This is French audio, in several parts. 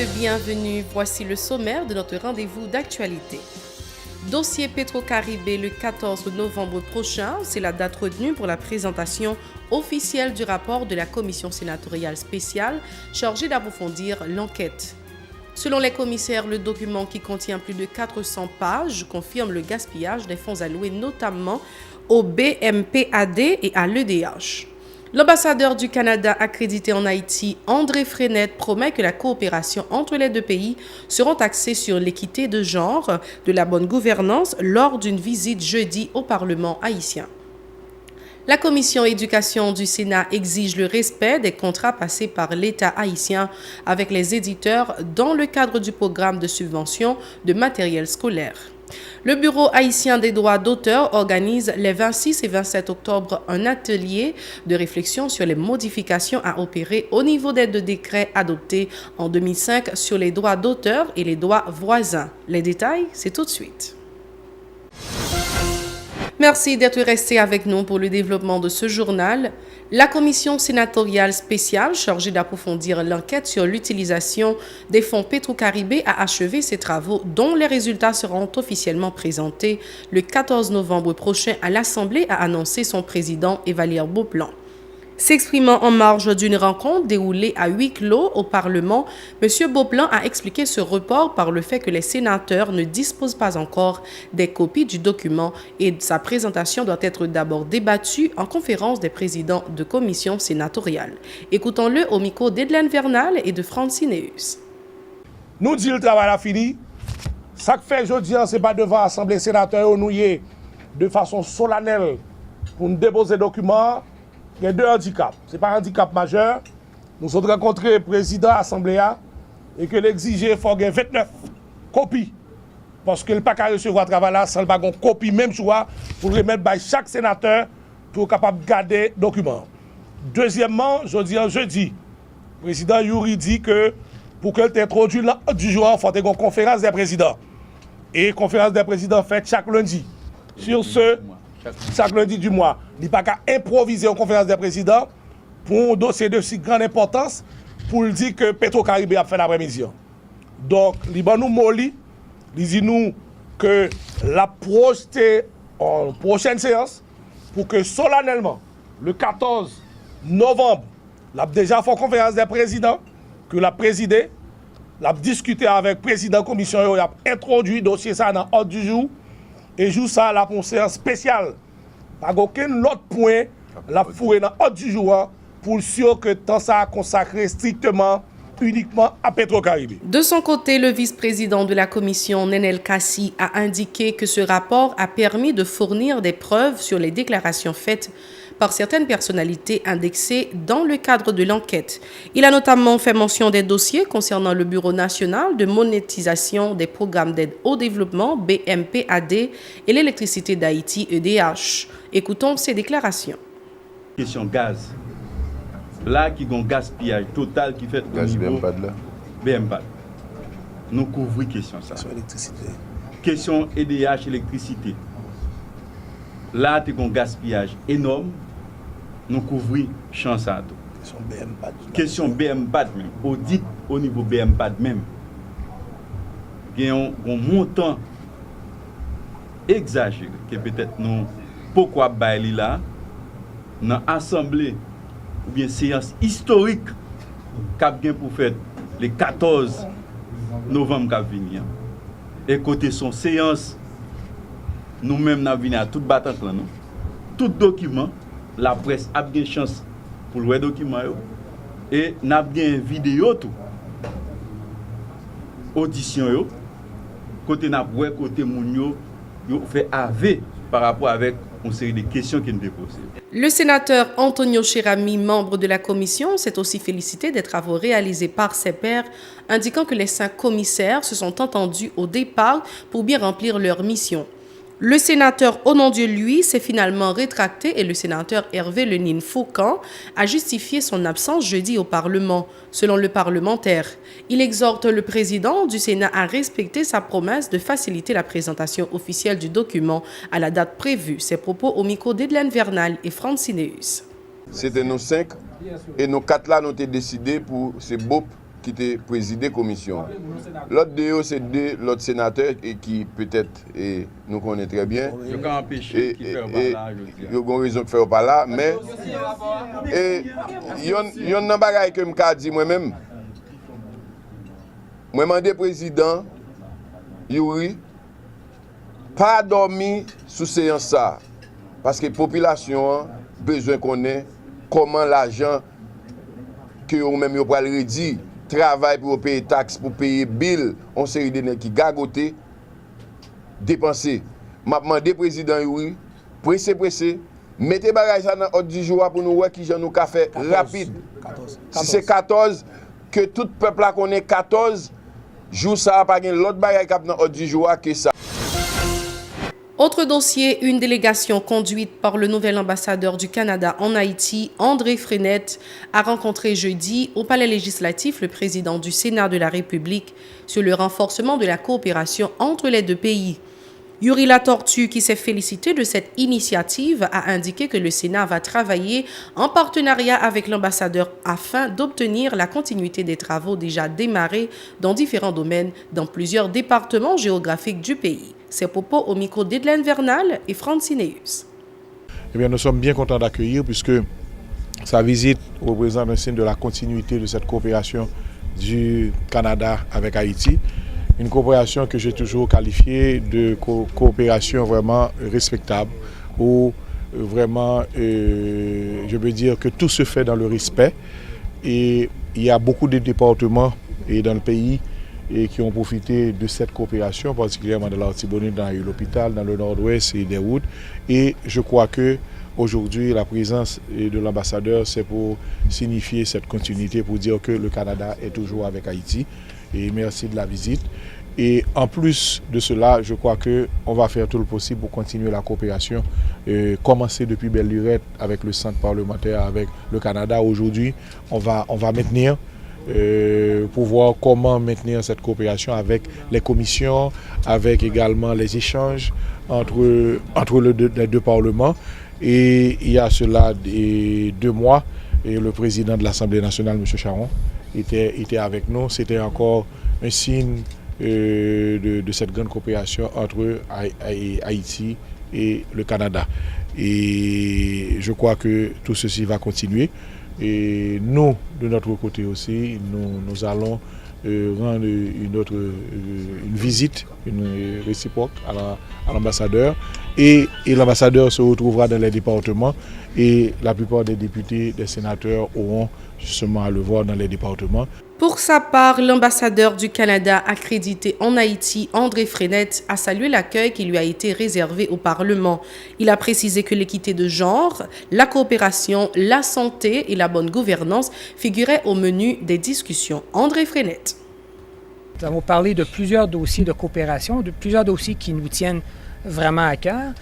bienvenue. Voici le sommaire de notre rendez-vous d'actualité. Dossier Petro-Caribé le 14 novembre prochain, c'est la date retenue pour la présentation officielle du rapport de la commission sénatoriale spéciale chargée d'approfondir l'enquête. Selon les commissaires, le document qui contient plus de 400 pages confirme le gaspillage des fonds alloués notamment au BMPAD et à l'EDH. L'ambassadeur du Canada accrédité en Haïti, André Frenette, promet que la coopération entre les deux pays sera axée sur l'équité de genre, de la bonne gouvernance lors d'une visite jeudi au Parlement haïtien. La commission éducation du Sénat exige le respect des contrats passés par l'État haïtien avec les éditeurs dans le cadre du programme de subvention de matériel scolaire. Le Bureau haïtien des droits d'auteur organise les 26 et 27 octobre un atelier de réflexion sur les modifications à opérer au niveau des deux décrets adoptés en 2005 sur les droits d'auteur et les droits voisins. Les détails, c'est tout de suite. Merci d'être resté avec nous pour le développement de ce journal. La commission sénatoriale spéciale chargée d'approfondir l'enquête sur l'utilisation des fonds Petro-Caribé a achevé ses travaux dont les résultats seront officiellement présentés le 14 novembre prochain à l'Assemblée, a annoncé son président Evalier Beauplan. S'exprimant en marge d'une rencontre déroulée à huis clos au Parlement, M. Beauplan a expliqué ce report par le fait que les sénateurs ne disposent pas encore des copies du document et sa présentation doit être d'abord débattue en conférence des présidents de commission sénatoriale. Écoutons-le au micro d'Edlaine Vernal et de Francineus. Nous disons le travail a fini. Ça que fait aujourd'hui, ce n'est pas devant l'Assemblée sénatoriale nous de façon solennelle pour nous déposer des documents. Il y a deux handicaps. Ce n'est pas un handicap majeur. Nous avons rencontré le président de l'Assemblée et que l'exiger, il faut qu'il y ait 29 copies. Parce que le pas qu'à recevoir travail là, sans pas une copie même choix pour remettre par chaque sénateur pour être capable de garder le document. Deuxièmement, jeudi, le président Yuri dit que pour qu'elle t'introduise du jour, il faut une conférence des présidents. Et conférence des présidents faite chaque lundi. Sur ce, chaque lundi du mois. Il n'y a pas qu'à improviser en conférence des présidents pour un dossier de si grande importance pour dire que Petro-Caribé a fait l'après-midi. Donc, il nous molli, il dit nous que la projeter en prochaine séance pour que solennellement, le 14 novembre, l'a déjà fait conférence des présidents, que l'a présidé, l'a discuté avec le président de la commission, il a introduit le dossier ça dans l'ordre du jour. Et joue ça là pour une séance spéciale. Pas aucun autre point, la fourrée dans l'ordre du jour pour sûr que tant ça a consacré strictement, uniquement à Petro-Caribé. De son côté, le vice-président de la commission, Nenel Kassi, a indiqué que ce rapport a permis de fournir des preuves sur les déclarations faites par certaines personnalités indexées dans le cadre de l'enquête. Il a notamment fait mention des dossiers concernant le Bureau national de monétisation des programmes d'aide au développement, BMPAD, et l'électricité d'Haïti, EDH. Écoutons ces déclarations. Question gaz. Là, qui a un gaspillage total qui fait au niveau BMPAD. Nous couvrons question ça. Question électricité. Question EDH, électricité. Là, tu as un gaspillage énorme. Nous couvrons chance à tout. Question BMPAD même. Audit au niveau BMPAD même. Il y a un montant exagéré que peut-être nous, pourquoi bailler là, dans l'Assemblée ou bien séance historique qu'a bien pour faire le 14 novembre qu'a venir. Et côté son séance, nous-mêmes nous venons à toute battante là, non? Tout document, la presse a bien chance pour le document et n'a bien vidéo tout. Audition yo, côté n'a côté moun yo fait AV par rapport avec une série de questions qui nous déposent. Le sénateur Antonio Cherami, membre de la commission, s'est aussi félicité des travaux réalisés par ses pairs, indiquant que les 5 commissaires se sont entendus au départ pour bien remplir leur mission. Le sénateur Onondieu, lui, s'est finalement rétracté et le sénateur Hervé Lenine Foucan a justifié son absence jeudi au Parlement. Selon le parlementaire, il exhorte le président du Sénat à respecter sa promesse de faciliter la présentation officielle du document à la date prévue. Ses propos au micro d'Edlaine Vernal et Francineus. C'était nous 5 et nous 4 là, nous avons décidé pour ces BOP qui était présidé commission. L'autre de eux, c'est deux l'autre sénateur et qui peut-être nous connaît très bien. Ils ont empêché qui fait pas là. Ils ont raison de faire pas là, mais il y a un bagage que je dis moi-même. Moi, je demande président Yuri, pas dormir sous séance ça. Parce que la population a besoin qu'on ait comment l'argent que vous-même vous pouvez redire, travail pour payer taxes, pour payer bill, on série de gens qui gagoté, dépenser. Je demande au président Yuri, pressé, mettez bagage ça dans l'ordre du jour pour nous voir qui j'en nous fait rapide. 14. Si c'est 14, que tout peuple a connaît 14, jour ça pas l'autre bagage dans l'ordre du jour que ça. Autre dossier, une délégation conduite par le nouvel ambassadeur du Canada en Haïti, André Frenette, a rencontré jeudi au Palais législatif le président du Sénat de la République sur le renforcement de la coopération entre les deux pays. Yuri Latortue, qui s'est félicité de cette initiative, a indiqué que le Sénat va travailler en partenariat avec l'ambassadeur afin d'obtenir la continuité des travaux déjà démarrés dans différents domaines dans plusieurs départements géographiques du pays. Ces propos au micro d'Edlaine Vernal et Francineus. Eh bien, nous sommes bien contents d'accueillir puisque sa visite représente un signe de la continuité de cette coopération du Canada avec Haïti. Une coopération que j'ai toujours qualifiée de coopération vraiment respectable, où vraiment, je veux dire que tout se fait dans le respect. Et il y a beaucoup de départements dans le pays qui ont profité de cette coopération, particulièrement dans l'Artibonite, dans l'hôpital, dans le nord-ouest et des routes. Et je crois que aujourd'hui, la présence de l'ambassadeur, c'est pour signifier cette continuité, pour dire que le Canada est toujours avec Haïti. Et merci de la visite. Et en plus de cela, je crois qu'on va faire tout le possible pour continuer la coopération, commencer depuis Belle Lurette avec le centre parlementaire, avec le Canada. Aujourd'hui, on va maintenir pour voir comment maintenir cette coopération avec les commissions, avec également les échanges entre les deux parlements. Et il y a cela 2 mois, et le président de l'Assemblée nationale, M. Charon, était avec nous. C'était encore un signe de cette grande coopération entre Haïti et le Canada. Et je crois que tout ceci va continuer. Et nous, de notre côté aussi, nous allons rendre une visite, une réciproque à l'ambassadeur. Et l'ambassadeur se retrouvera dans les départements et la plupart des députés, des sénateurs auront justement à le voir dans les départements. Pour sa part, l'ambassadeur du Canada accrédité en Haïti, André Frenette, a salué l'accueil qui lui a été réservé au Parlement. Il a précisé que l'équité de genre, la coopération, la santé et la bonne gouvernance figuraient au menu des discussions. André Frenette. Nous avons parlé de plusieurs dossiers de coopération, de plusieurs dossiers qui nous tiennent vraiment à cœur,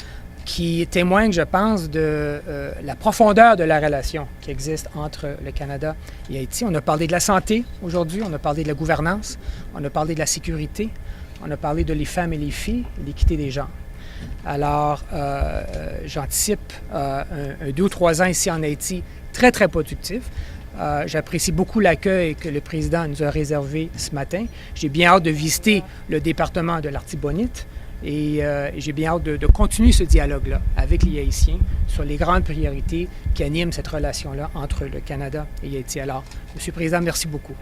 qui témoignent, je pense, de la profondeur de la relation qui existe entre le Canada et Haïti. On a parlé de la santé aujourd'hui, on a parlé de la gouvernance, on a parlé de la sécurité, on a parlé de les femmes et les filles, et l'équité des genres. Alors, j'anticipe un 2 ou 3 ans ici en Haïti très, très productif. J'apprécie beaucoup l'accueil que le président nous a réservé ce matin. J'ai bien hâte de visiter le département de l'Artibonite. Et j'ai bien hâte de continuer ce dialogue-là avec les Haïtiens sur les grandes priorités qui animent cette relation-là entre le Canada et Haïti. Alors, M. le Président, merci beaucoup.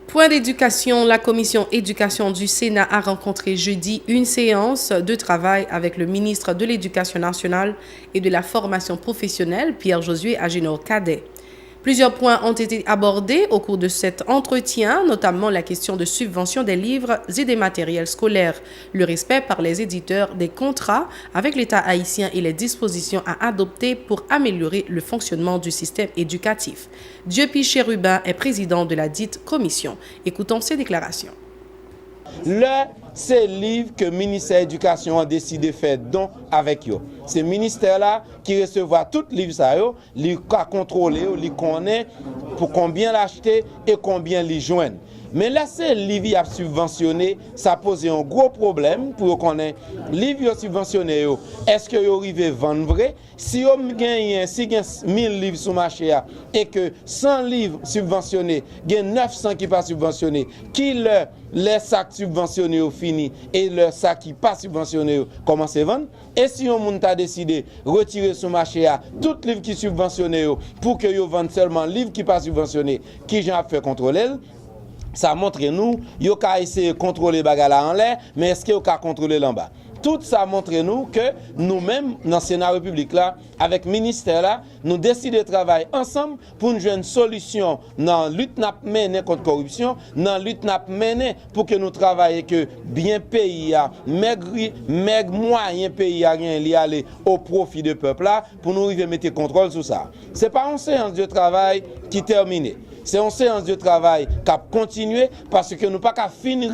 Point d'éducation, la commission éducation du Sénat a rencontré jeudi une séance de travail avec le ministre de l'Éducation nationale et de la formation professionnelle, Pierre-Josué Agénor-Cadet. Plusieurs points ont été abordés au cours de cet entretien, notamment la question de subvention des livres et des matériels scolaires, le respect par les éditeurs des contrats avec l'État haïtien et les dispositions à adopter pour améliorer le fonctionnement du système éducatif. Dieupi Chérubin est président de la dite commission. Écoutons ses déclarations. Le c'est le livre que le ministère de l'Éducation a décidé de faire don avec eux. C'est le ministère là qui recevra tout livre ça, il a contrôlé, il connaît pour combien l'acheter et combien les joindre. Mais là, c'est le livre qui a subventionné, ça pose un gros problème pour qu'on ait livre subventionné. Est-ce que vous arrivez à vendre vrai? Si vous gagnez 1000 livres sur le marché et que 100 livres subventionnés, il y a 900 qui ne sont pas subventionnés, qui les sacs subventionnés ont fini et les sacs qui ne sont pas subventionnés commencent à vendre? Et si on a décidé de retirer sur le marché tous les livres qui sont subventionnés pour que vous vendent seulement les livres qui ne sont pas subventionnés, qui j'ai fait contrôler? Ça montre nous, yo ka essayer de contrôler bagala en l'air, mais est-ce que yo ka contrôler en bas? Tout ça montre nous que nous-mêmes, dans le Sénat République là, avec le ministère là, nous décidons de travailler ensemble pour nous jouer une solution dans la lutte menée contre la corruption, dans la lutte menée pour que nous travaillions que bien pays, maigre moyen pays a rien lié aller au profit du peuple là, pour nous arriver à mettre contrôle sur ça. Ce n'est pas une séance de travail qui est terminée. C'est une séance de travail qui a continué parce que nous ne pouvons pas finir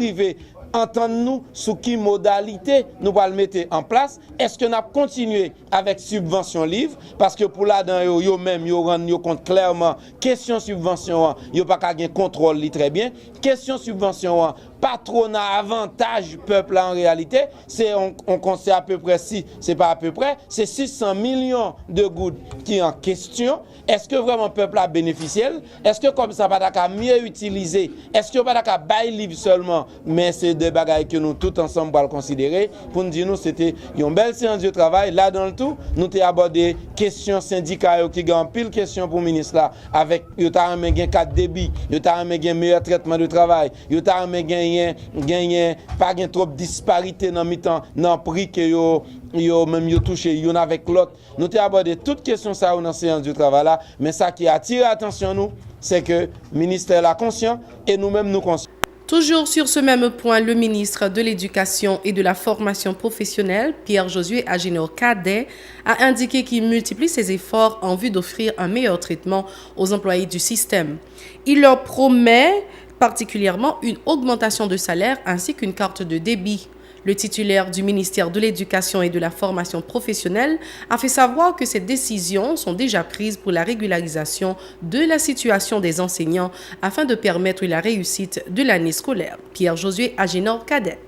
entendre-nous sur quelle modalité nous allons le mettre en place. Est-ce que nous allons continuer avec subvention livre? Parce que pour là-dedans, eux-mêmes, ils rendent compte clairement, question subvention, ils n'ont pas qu'à contrôle très bien. Question subvention, patronat, avantage peuple en réalité, c'est on sait à peu près si, c'est pas à peu près, c'est 600 millions de gouttes qui est en question. Est-ce que vraiment le peuple a bénéficié? Est-ce que comme ça, pas qu'à mieux utiliser? Est-ce que pas qu'à bailler livre seulement? Mais c'est des bagailles que nous tous ensemble allons considérer pour nous dire nous c'était une belle séance de travail. Là dans le tout, nous avons abordé questions syndicales qui ont pile questions pour le ministre là avec yo ta gagné 4 débits, yo ta gagné meilleur traitement de travail, yo ta gagné pas gain trop disparité dans mi-temps dans prix que yo même yo touché yon avec l'autre. Nous avons abordé toutes questions ça dans la séance de travail là, mais ça qui attire l'attention nous, c'est que le ministère est conscient et nous-mêmes nous conscients. Toujours sur ce même point, le ministre de l'Éducation et de la Formation professionnelle, Pierre-Josué Agénor-Cadet, a indiqué qu'il multiplie ses efforts en vue d'offrir un meilleur traitement aux employés du système. Il leur promet particulièrement une augmentation de salaire ainsi qu'une carte de débit. Le titulaire du ministère de l'Éducation et de la Formation professionnelle a fait savoir que ces décisions sont déjà prises pour la régularisation de la situation des enseignants afin de permettre la réussite de l'année scolaire. Pierre-Josué Agénor-Cadet.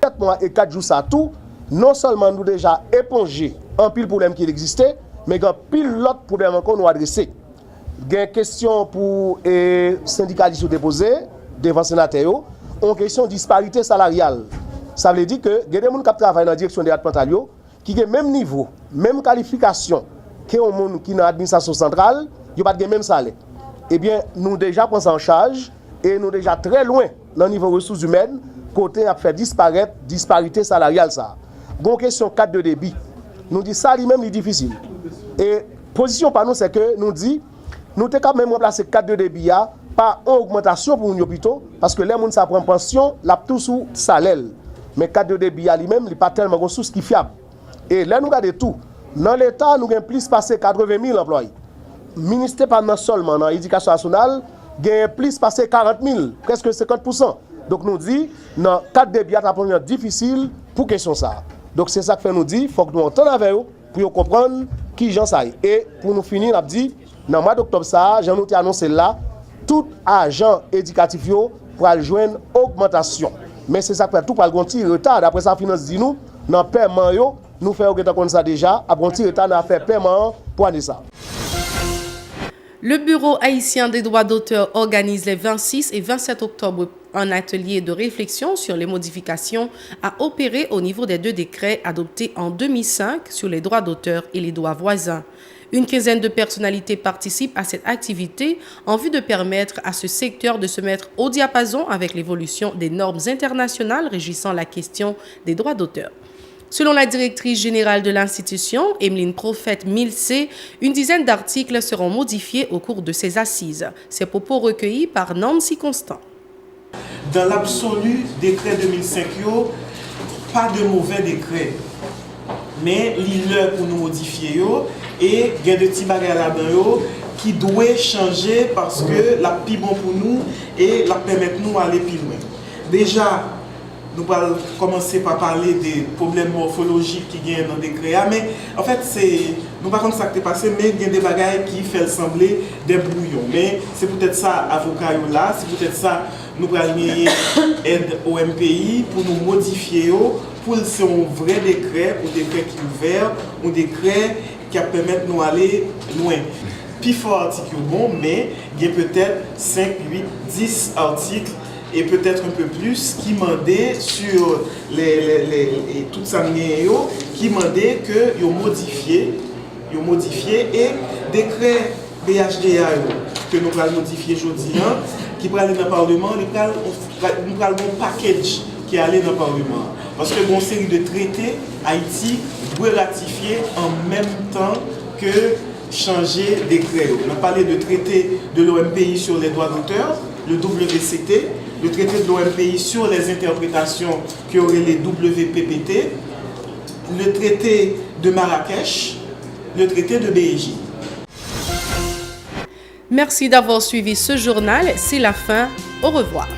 4 mois et 4 jours, ça tout, non seulement nous déjà épongé un pile problème qui existait, mais il y a pile l'autre problème encore nous adressé. Il y a une question pour les syndicalistes déposés devant le sénateur, une question de disparité salariale. Ça veut dire que il y a des gens qui travaillent dans la direction des départements qui ont le même niveau, même qualification que les gens qui sont dans l'administration centrale, ils n'ont pas le même salaire. Eh bien, nous déjà prenons en charge et nous déjà très loin dans le niveau des ressources humaines, côté à faire disparaître la disparité salariale. Une question 4 de débit. Nous disons ça lui-même est difficile. Et position par nous, c'est que nous disons, nous avons quand même remplacé 4 de débit par une augmentation pour nous plutôt, parce que les gens qui prennent pension, là tout sous salaire. Mais 4 de débit lui-même, il n'est pas tellement ressource qui fiable. Et là, nous regardons tout. Dans l'État, nous avons plus passé 80 000 employés. Le ministère, pas seulement dans l'éducation nationale, a plus passé 40 000, presque 50%. Donc nous disons, dans 4 débits, c'est difficile pour question ça. Donc c'est ça que nous dit, il faut que nous entendons avec eux pour comprendre qui j'en sais. Et pour nous finir, on a dit, dans le mois d'octobre, j'en ai annoncé là, tout agent éducatif pour joindre augmentation. Mais c'est ça que tout par un petit retard. D'après ça, finance dit nous, dans le paiement, nous faisons ça déjà, après un petit retard, nous avons fait paiement pour aller ça. Le Bureau haïtien des droits d'auteur organise les 26 et 27 octobre un atelier de réflexion sur les modifications à opérer au niveau des 2 décrets adoptés en 2005 sur les droits d'auteur et les droits voisins. Une quinzaine de personnalités participent à cette activité en vue de permettre à ce secteur de se mettre au diapason avec l'évolution des normes internationales régissant la question des droits d'auteur. Selon la directrice générale de l'institution, Emeline Prophète-Milsé, une dizaine d'articles seront modifiés au cours de ces assises. Ces propos recueillis par Nancy Constant. Dans l'absolu, décret 2005, pas de mauvais décret. Mais l'heure pour nous modifier et il y a des petits bagages là-dedans qui doivent changer parce que la plus bon pour nous et la permettre nous aller plus loin. Déjà, nous allons commencer par parler des problèmes morphologiques qui viennent dans le décret. Mais en fait, nous ne savons pas ce qui est passé, mais il y a des bagailles qui font sembler des brouillons. Mais c'est peut-être ça, avocat là, c'est peut-être ça, nous allons aide au MPI pour nous modifier, pour c'est un vrai décret, un décret qui est ouvert, un décret qui permet de nous aller loin. Plus fort article bon, mais il y a peut-être 5, 8, 10 articles et peut-être un peu plus qui demandaient sur tout ça qui demandaient que ils modifié et décret BHDA que nous allons modifier aujourd'hui qui va aller dans le Parlement, nous allons un package qui est allé dans le Parlement. Parce que une série de traités, Haïti doit ratifier en même temps que changer décret. On a parlé de traité de l'OMPI sur les droits d'auteur, le WCT, le traité de l'OMPI sur les interprétations qui auraient les WPPT, le traité de Marrakech, le traité de BJ. Merci d'avoir suivi ce journal. C'est la fin. Au revoir.